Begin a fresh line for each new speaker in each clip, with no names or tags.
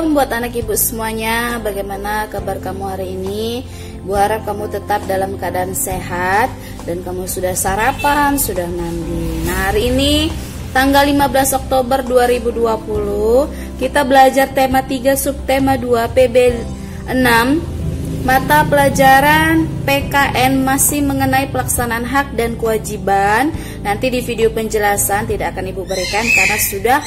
Shalom buat anak ibu semuanya. Bagaimana kabar kamu hari ini? Bu harap kamu tetap dalam keadaan sehat dan kamu sudah sarapan, sudah mandi. Nah, hari ini tanggal 15 Oktober 2020 kita belajar tema 3 subtema 2 PB 6 mata pelajaran PKN masih mengenai pelaksanaan hak dan kewajiban. Nanti di video penjelasan tidak akan ibu berikan karena sudah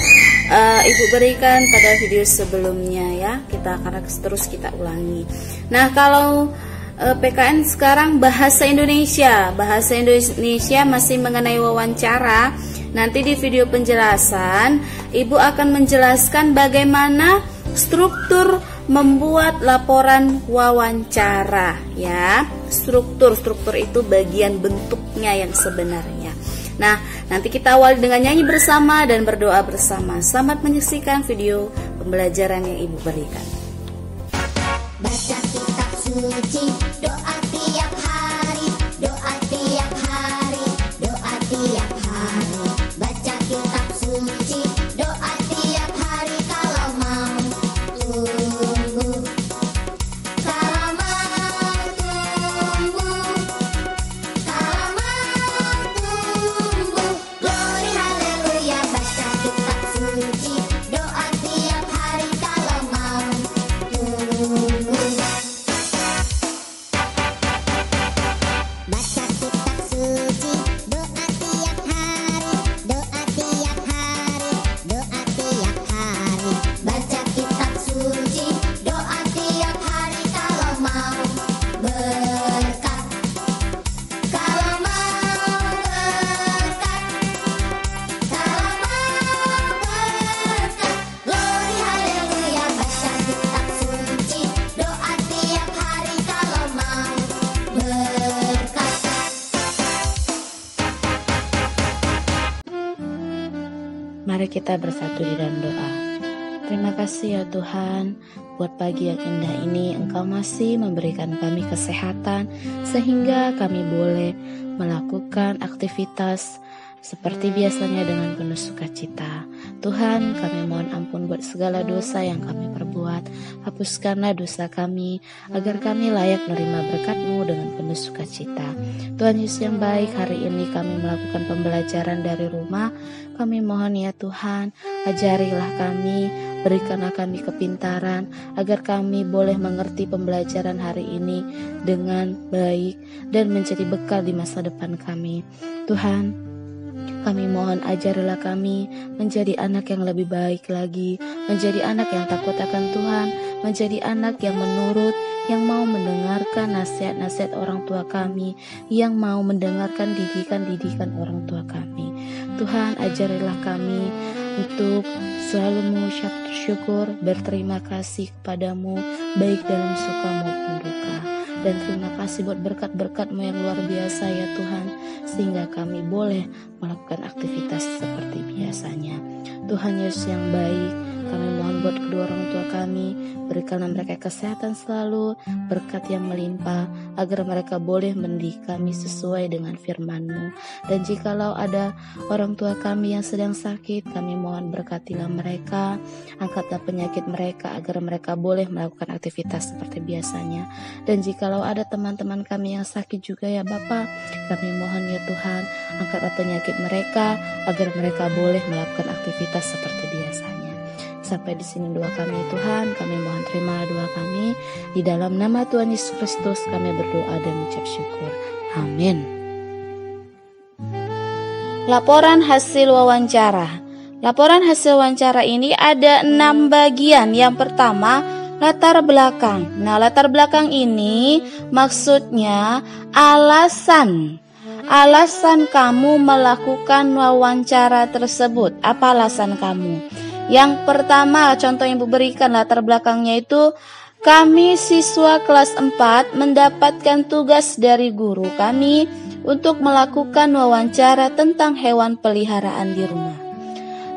ibu berikan pada video sebelumnya ya. Kita akan terus kita ulangi. Nah, kalau PKN sekarang bahasa Indonesia masih mengenai wawancara. Nanti di video penjelasan ibu akan menjelaskan bagaimana struktur membuat laporan wawancara ya. Struktur itu bagian bentuknya yang sebenarnya. Nah, nanti kita awali dengan nyanyi bersama dan berdoa bersama. Selamat menyaksikan video pembelajaran yang ibu berikan.
Baca kitab suci, doa tiap hari, doa tiap hari, doa tiap hari. Baca kitab suci, doa tiap hari kalau mau tumbuh, kalau mau tumbuh, kalau mau tumbuh. Glory haleluya, baca kitab suci, doa tiap hari kalau mau tumbuh. Baca kitab suci, doa tiap hari, doa tiap hari, doa tiap hari. Baca kitab suci, doa tiap hari kalau mau berkat, kalau mau berkat, kalau mau berkat. Glory haleluya, baca kitab suci, doa tiap hari kalau mau berkat.
Mari kita bersatu di dalam doa. Terima kasih ya Tuhan, buat pagi yang indah ini Engkau masih memberikan kami kesehatan sehingga kami boleh melakukan aktivitas seperti biasanya dengan penuh sukacita. Tuhan, kami mohon ampun buat segala dosa yang kami perbuat. Hapuskanlah dosa kami agar kami layak menerima berkat-Mu dengan penuh sukacita. Tuhan Yesus yang baik, hari ini kami melakukan pembelajaran dari rumah. Kami mohon ya Tuhan, ajarilah kami, berikanlah kami kepintaran agar kami boleh mengerti pembelajaran hari ini dengan baik dan menjadi bekal di masa depan kami. Tuhan, kami mohon ajarilah kami menjadi anak yang lebih baik lagi, menjadi anak yang takut akan Tuhan, menjadi anak yang menurut, yang mau mendengarkan nasihat-nasihat orang tua kami, yang mau mendengarkan didikan-didikan orang tua kami. Tuhan, ajarilah kami untuk selalu mengucap syukur, berterima kasih kepadamu, baik dalam suka maupun duka. Dan terima kasih buat berkat-berkat-Mu yang luar biasa ya Tuhan, sehingga kami boleh melakukan aktivitas seperti biasanya. Tuhan Yesus yang baik, kami mohon buat kedua orang tua kami, berikanlah mereka kesehatan selalu, berkat yang melimpah, agar mereka boleh mendidik kami sesuai dengan firman-Mu. Dan jikalau ada orang tua kami yang sedang sakit, kami mohon berkatilah mereka, angkatlah penyakit mereka, agar mereka boleh melakukan aktivitas seperti biasanya. Dan jikalau ada teman-teman kami yang sakit juga ya Bapa, kami mohon ya Tuhan, angkatlah penyakit mereka, agar mereka boleh melakukan aktivitas seperti biasanya. Sampai di sini doa kami Tuhan, kami mohon terima doa kami. Di dalam nama Tuhan Yesus Kristus kami berdoa dan mengucap syukur. Amin.
Laporan hasil wawancara. Laporan hasil wawancara ini ada 6 bagian. Yang pertama, latar belakang. Nah, latar belakang ini maksudnya alasan kamu melakukan wawancara tersebut. Apa alasan kamu? Yang pertama, contoh yang Ibu berikan latar belakangnya itu, kami siswa kelas 4 mendapatkan tugas dari guru kami untuk melakukan wawancara tentang hewan peliharaan di rumah.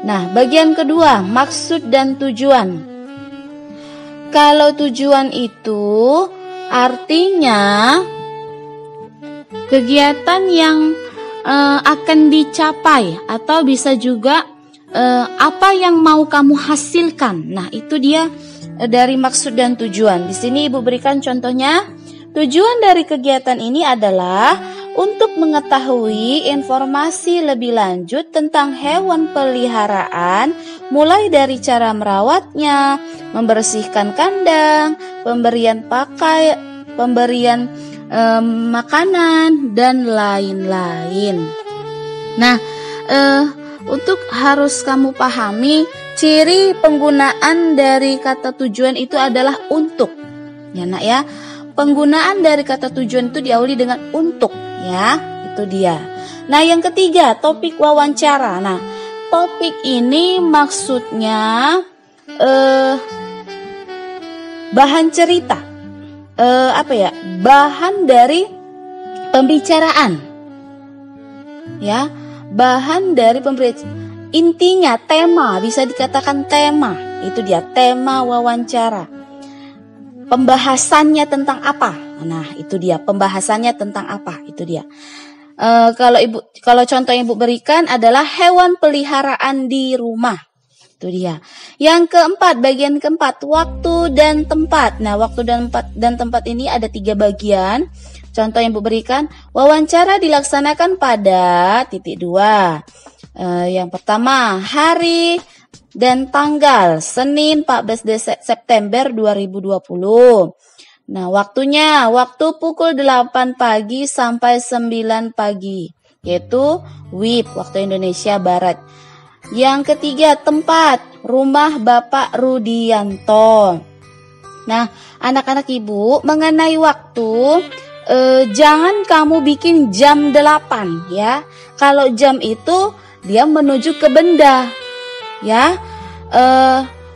Nah, bagian kedua, maksud dan tujuan. Kalau tujuan itu artinya kegiatan yang akan dicapai, atau bisa juga apa yang mau kamu hasilkan. Nah, itu dia
dari maksud dan tujuan. Di sini Ibu berikan contohnya. Tujuan dari kegiatan ini adalah untuk mengetahui informasi lebih lanjut tentang hewan peliharaan, mulai dari cara merawatnya, membersihkan kandang, pemberian makanan, dan lain-lain. Nah, untuk harus kamu pahami, ciri penggunaan dari kata tujuan itu adalah untuk. Ya nak ya, penggunaan dari kata tujuan itu diawali dengan untuk, ya, itu dia. Nah, yang ketiga, topik wawancara. Nah, topik ini maksudnya bahan cerita, bahan dari pembicaraan, ya, bahan dari pembicaraan. Intinya tema, bisa dikatakan tema, itu dia tema wawancara. Pembahasannya tentang apa? Nah, itu dia pembahasannya tentang apa? Itu dia. Kalau contoh yang Ibu berikan adalah hewan peliharaan di rumah. Itu dia. Yang keempat, bagian keempat, waktu dan tempat. Nah, waktu dan tempat ini ada 3 bagian. Contoh yang Ibu berikan, wawancara dilaksanakan pada titik 2. Yang pertama, hari dan tanggal Senin 14 September 2020. Nah, waktu pukul 8 pagi sampai 9 pagi, yaitu WIB, waktu Indonesia Barat. Yang ketiga, tempat, rumah Bapak Rudianto. Nah, anak-anak Ibu, mengenai waktu, jangan kamu bikin jam 8 ya. Kalau jam itu dia menuju ke benda. Ya,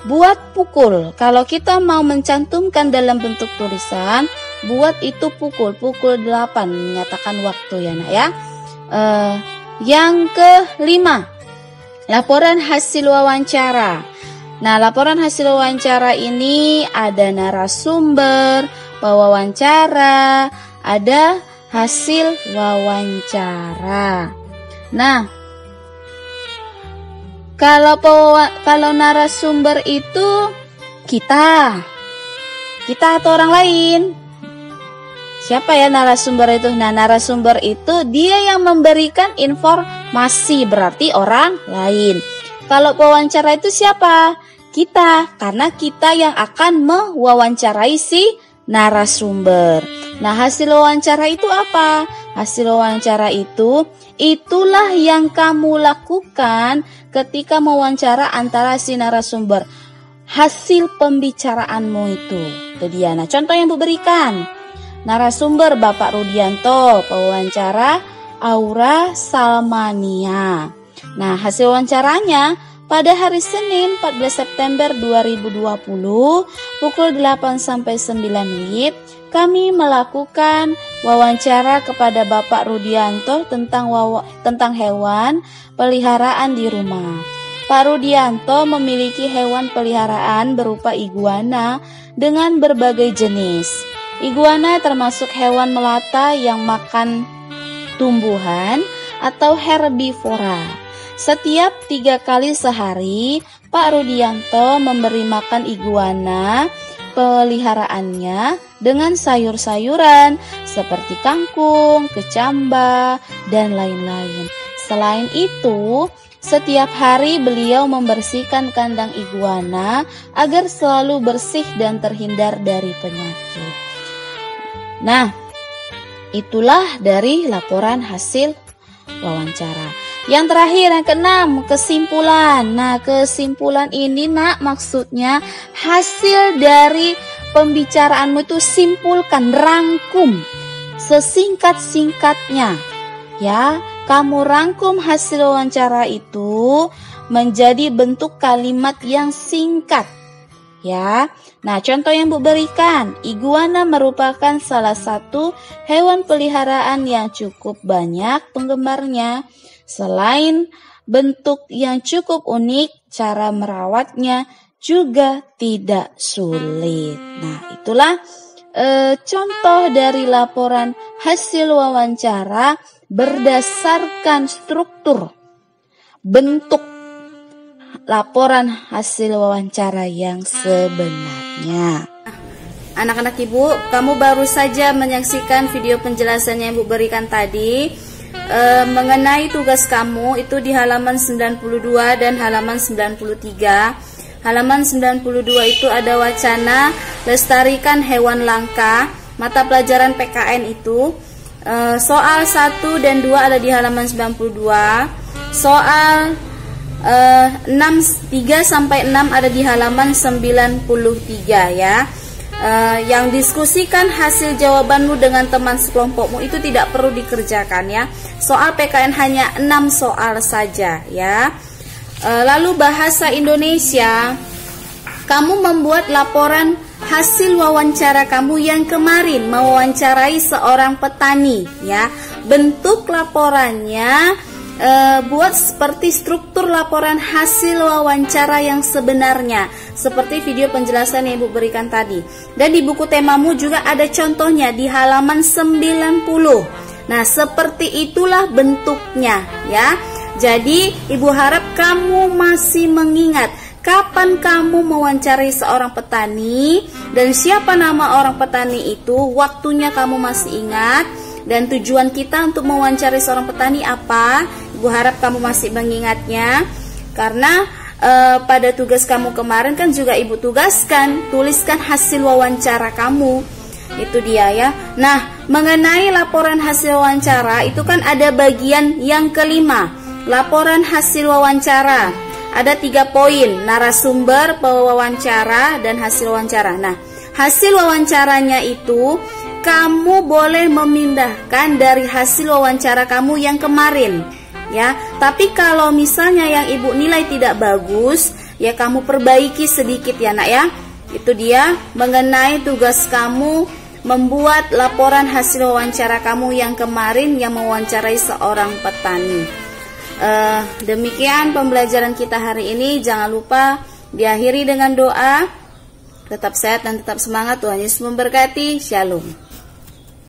buat pukul. Kalau kita mau mencantumkan dalam bentuk tulisan, buat itu pukul 8 menyatakan waktu ya nak ya. Yang kelima, laporan hasil wawancara. Nah, laporan hasil wawancara ini ada narasumber, pewawancara, ada hasil wawancara. Nah, kalau narasumber itu kita atau orang lain. Siapa ya narasumber itu? Nah, narasumber itu dia yang memberikan informasi, berarti orang lain. Kalau pewawancara itu siapa? Kita, karena kita yang akan mewawancarai si narasumber. Nah, hasil wawancara itu apa? Hasil wawancara itulah yang kamu lakukan ketika mewawancara antara si narasumber. Hasil pembicaraanmu itu dia. Nah, contoh yang diberikan, narasumber Bapak Rudianto, pewawancara Aura Salmania. Nah, hasil wawancaranya pada hari Senin 14 September 2020 pukul 8 sampai 9 WIB, kami melakukan wawancara kepada Bapak Rudianto tentang hewan peliharaan di rumah. Pak Rudianto memiliki hewan peliharaan berupa iguana dengan berbagai jenis. Iguana termasuk hewan melata yang makan tumbuhan atau herbivora. Setiap 3 kali sehari, Pak Rudianto memberi makan iguana peliharaannya dengan sayur-sayuran seperti kangkung, kecamba, dan lain-lain. Selain itu, setiap hari beliau membersihkan kandang iguana agar selalu bersih dan terhindar dari penyakit. Nah, itulah dari laporan hasil wawancara. Yang terakhir, yang keenam, kesimpulan. Nah, kesimpulan ini nak maksudnya hasil dari pembicaraanmu itu simpulkan, rangkum sesingkat-singkatnya. Ya, kamu rangkum hasil wawancara itu menjadi bentuk kalimat yang singkat. Ya. Nah, contoh yang Bu berikan, iguana merupakan salah satu hewan peliharaan yang cukup banyak penggemarnya. Selain bentuk yang cukup unik, cara merawatnya juga tidak sulit. Nah, itulah contoh dari laporan hasil wawancara berdasarkan struktur, bentuk laporan hasil wawancara yang sebenarnya.
Anak-anak ibu, kamu baru saja menyaksikan video penjelasan yang ibu berikan tadi mengenai tugas kamu itu di halaman 92 dan halaman 93. Halaman 92 itu ada wacana lestarikan hewan langka, mata pelajaran PKN itu. Soal 1 dan 2 ada di halaman 92. Soal 3 sampai 6 ada di halaman 93 ya. Yang diskusikan hasil jawabanmu dengan teman sekelompokmu itu tidak perlu dikerjakan ya. Soal PKN hanya 6 soal saja ya. Lalu bahasa Indonesia, kamu membuat laporan hasil wawancara kamu yang kemarin mewawancarai seorang petani ya. Bentuk laporannya buat seperti struktur laporan hasil wawancara yang sebenarnya, seperti video penjelasan yang ibu berikan tadi. Dan di buku temamu juga ada contohnya di halaman 90. Nah, seperti itulah bentuknya ya. Jadi ibu harap kamu masih mengingat kapan kamu mewawancarai seorang petani dan siapa nama orang petani itu, waktunya kamu masih ingat, dan tujuan kita untuk mewawancarai seorang petani apa. Ibu harap kamu masih mengingatnya, karena pada tugas kamu kemarin kan juga ibu tugaskan, tuliskan hasil wawancara kamu. Itu dia ya. Nah, mengenai laporan hasil wawancara itu kan ada bagian yang kelima, laporan hasil wawancara. Ada 3 poin, narasumber, pewawancara, dan hasil wawancara. Nah, hasil wawancaranya itu kamu boleh memindahkan dari hasil wawancara kamu yang kemarin ya. Tapi kalau misalnya yang ibu nilai tidak bagus, ya kamu perbaiki sedikit ya nak ya. Itu dia mengenai tugas kamu membuat laporan hasil wawancara kamu yang kemarin yang mewawancarai seorang petani. Demikian pembelajaran kita hari ini. Jangan lupa diakhiri dengan doa. Tetap sehat dan tetap semangat. Tuhan Yesus memberkati. Shalom.